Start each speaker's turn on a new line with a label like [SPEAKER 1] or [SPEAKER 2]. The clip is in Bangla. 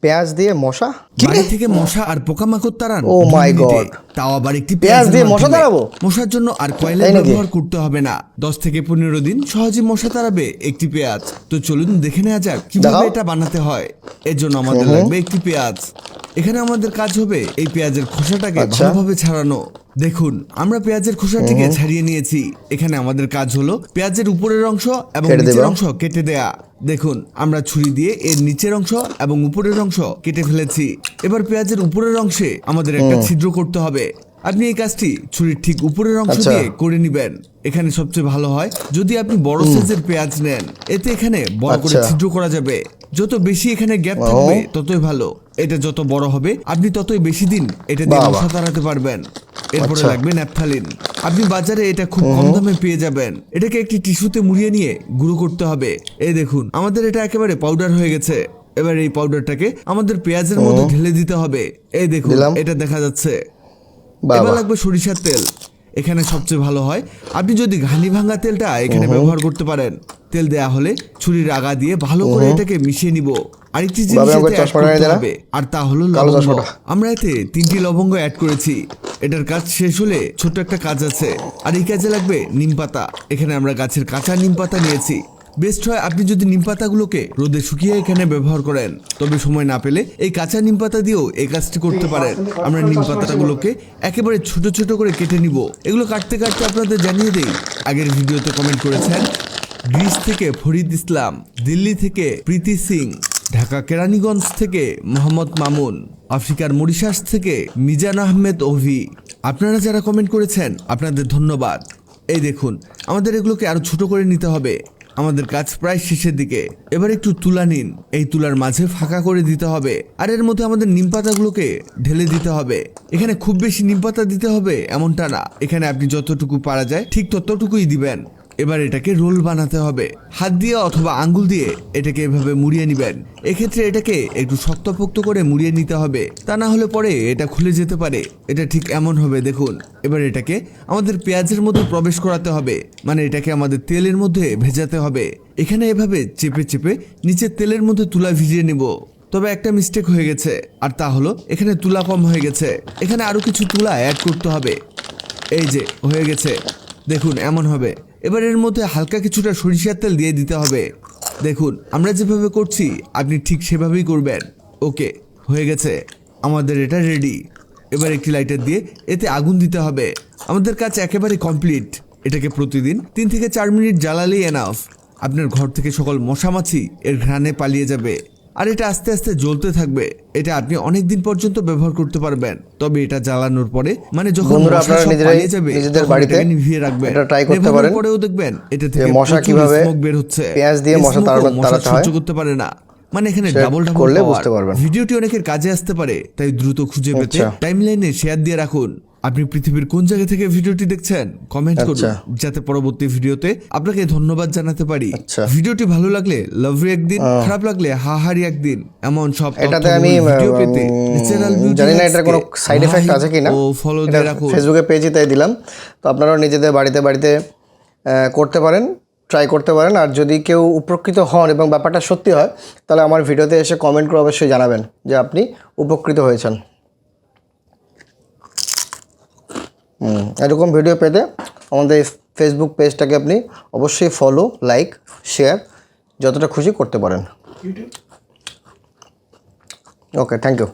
[SPEAKER 1] পেঁয়াজ দিয়ে মশা,
[SPEAKER 2] বাড়ি থেকে মশা আর পোকামাকড় তাড়ান।
[SPEAKER 1] ও মাই গড,
[SPEAKER 2] তাও আবার একটি
[SPEAKER 1] পেঁয়াজ দিয়ে মশা তাড়াবো?
[SPEAKER 2] মশার জন্য আর কয়লা ব্যবহার করতে হবে না। 10 থেকে 15 দিন সহজে মশা তাড়াবে একটি পেঁয়াজ। তো চলুন দেখে নেওয়া যাক কিভাবে এটা বানাতে হয়। এর জন্য আমাদের লাগবে একটি পেঁয়াজ। এখানে আমাদের কাজ হবে এই পেঁয়াজের খোসাটাকে ভালোভাবে ছাড়ানো। দেখুন আমরা পেঁয়াজের খোসাটিকে ছাড়িয়ে নিয়েছি। এখানে আমাদের কাজ হলো পেঁয়াজের উপরের অংশ এবং নিচের অংশ কেটে দেয়া। দেখুন আমরা ছুরি দিয়ে এর নিচের অংশ এবং উপরের অংশ কেটে ফেলেছি। এবার পেঁয়াজের উপরের অংশে আমাদের একটা ছিদ্র করতে হবে। আপনি এই কাজটি ছুরির ঠিক উপরের অংশ দিয়ে করে নেবেন। এখানে সবচেয়ে ভালো হয় যদি আপনি বড় সাইজের পেঁয়াজ নেন, এতে এখানে বড় করে ছিদ্র করা যাবে। যত বেশি এখানে গ্যাপ থাকবে ততই ভালো। এটা যত বড় হবে আপনি ততই বেশি দিন এটা দিয়ে মশা তাড়াতে পারবেন। এরপরে লাগবে ন্যাপথালিন। আপনি বাজারে এটা খুব কম দামে পেয়ে যাবেন। এটাকে একটি টিস্যুতে মুড়িয়ে নিয়ে গুঁড়ো করতে হবে। এই দেখুন আমাদের এটা একেবারে পাউডার হয়ে গেছে। এবার এই পাউডারটাকে আমাদের পেঁয়াজের মধ্যে ঢেলে দিতে হবে। এই দেখুন এটা দেখা যাচ্ছে। এবার লাগবে সরিষার তেল। এখানে সবচেয়ে ভালো হয় আপনি যদি ঘানি ভাঙা তেলটা এখানে ব্যবহার করতে পারেন। তেল দেয়া হলে ছুরির আগা দিয়ে ভালো করে এটাকে মিশিয়ে নিব। আরেকটি জিনিস এতে অ্যাড করতে হবে, আর তা হলো লবঙ্গ। আমরা এতে 3টি লবঙ্গ অ্যাড করেছি। এটার কাজ শেষ হলে ছোট একটা কাজ আছে, আর এই কাজে লাগবে নিম পাতা। এখানে আমরা গাছের কাঁচা নিম পাতা নিয়েছি। বেস্ট হয় আপনি যদি নিম পাতাগুলোকে রোদে শুকিয়ে এখানে ব্যবহার করেন। তবে সময় না পেলে এই কাঁচা নিম পাতা দিয়েও এই কাজটি করতে পারেন। আমরা নিম পাতাগুলোকে একেবারে ছোট ছোট করে কেটে নিব। এগুলো কাটতে কাটতে আপনাদের জানিয়ে দেই, আগের ভিডিওতে কমেন্ট করেছেন গ্রিস থেকে ফরিদ ইসলাম, দিল্লি থেকে প্রীতি সিং, ঢাকা কেরানীগঞ্জ থেকে মোহাম্মদ মামুন, আফ্রিকার মরিশাস থেকে মিজান আহমেদ ওভি। আপনারা যারা কমেন্ট করেছেন আপনাদের ধন্যবাদ। এই দেখুন আমাদের এগুলোকে আরো ছোট করে নিতে হবে। আমাদের কাজ প্রায় শেষের দিকে। এবার একটু তুলা নিন। এই তুলার মাঝে ফাঁকা করে দিতে হবে, আর এর মধ্যে আমাদের নিম পাতাগুলোকে ঢেলে দিতে হবে। এখানে খুব বেশি নিম পাতা দিতে হবে এমনটা না, এখানে আপনি যতটুকু পারা যায় ঠিক ততটুকুই দিবেন। এবার এটাকে রোল বানাতে হবে। হাত দিয়ে অথবা আঙ্গুল দিয়ে এটাকে এভাবে মুড়িয়ে নিবেন। এক্ষেত্রে এটাকে একটু শক্তপোক্ত করে মুড়িয়ে নিতে হবে, তা না হলে পরে এটা খুলে যেতে পারে। এটা ঠিক এমন হবে দেখুন। এবার এটাকে আমাদের পেঁয়াজের মধ্যে প্রবেশ করাতে হবে, মানে এটাকে আমাদের তেলের মধ্যে ভেজাতে হবে। এখানে এভাবে চেপে চেপে নিচে তেলের মধ্যে তুলা ভিজিয়ে নিব। তবে একটা মিস্টেক হয়ে গেছে, আর তা হলো এখানে তুলা কম হয়ে গেছে। এখানে আরো কিছু তুলা অ্যাড করতে হবে। এই যে হয়ে গেছে, দেখুন এমন হবে। এবার এর মধ্যে হালকা কিছুটা সরিষার তেল দিয়ে দিতে হবে। দেখুন আমরা যেভাবে করছি আপনি ঠিক সেভাবেই করবেন। ওকে, হয়ে গেছে, আমাদের এটা রেডি। এবার একটি লাইটার দিয়ে এতে আগুন দিতে হবে। আমাদের কাজ একেবারে কমপ্লিট। এটাকে প্রতিদিন 3 থেকে 4 মিনিট জ্বালালেই এনাফ। আপনার ঘর থেকে সকল মশামাছি এর ঘ্রাণে পালিয়ে যাবে, আর এটা আস্তে আস্তে জ্বলতে থাকবে। এটা আপনি অনেক দিন পর্যন্ত ব্যবহার করতে পারবেন। তবে এটা জ্বালানোর পরে, মানে যখন মশা সব পালিয়ে যাবে,
[SPEAKER 1] নিজেদের বাড়িতে
[SPEAKER 2] নিভিয়ে রাখবেন।
[SPEAKER 1] এটা ট্রাই করতে পারেন।
[SPEAKER 2] পরেও দেখবেন এটা থেকে
[SPEAKER 1] মশা কিভাবে
[SPEAKER 2] স্মোক বের হচ্ছে।
[SPEAKER 1] পেঁয়াজ দিয়ে মশা তাড়াতে হয়
[SPEAKER 2] সহ্য করতে পারে না, মানে এখানে ডাবল
[SPEAKER 1] করলে বুঝতে পারবেন।
[SPEAKER 2] ভিডিওটি অনেকের কাজে আসতে পারে, তাই দ্রুত খুঁজে পেতে টাইমলাইনে শেয়ার দিয়ে রাখুন। আপনি পৃথিবীর কোন জায়গা থেকে ভিডিওটি দেখছেন কমেন্ট করুন, যাতে পরবর্তী ভিডিওতে আপনাকে ধন্যবাদ জানাতে পারি। ভিডিওটি ভালো লাগলে লাভ ইউ একদিন, খারাপ লাগলে হাহারি একদিন। এমন সব
[SPEAKER 1] এটাতে আমি
[SPEAKER 2] ভিডিও পেতে ন্যাচারাল বিউটি
[SPEAKER 1] জানি না এটার কোনো সাইড এফেক্ট আছে কিনা,
[SPEAKER 2] ও ফলো দিয়ে রাখুন।
[SPEAKER 1] ফেসবুকে পেজে তাই দিলাম। তো আপনারাও নিজেদের বাড়িতে করতে পারেন, ট্রাই করতে পারেন। আর যদি কেউ উপকৃত হন এবং ব্যাপারটা সত্যি হয়, তাহলে আমার ভিডিওতে এসে কমেন্ট করে অবশ্যই জানাবেন যে আপনি উপকৃত হয়েছেন। এরকম ভিডিও পেতে আমাদের ফেসবুক পেজটাকে আপনি অবশ্যই ফলো, লাইক, শেয়ার যতটা খুশি করতে পারেন। ওকে, থ্যাংক ইউ।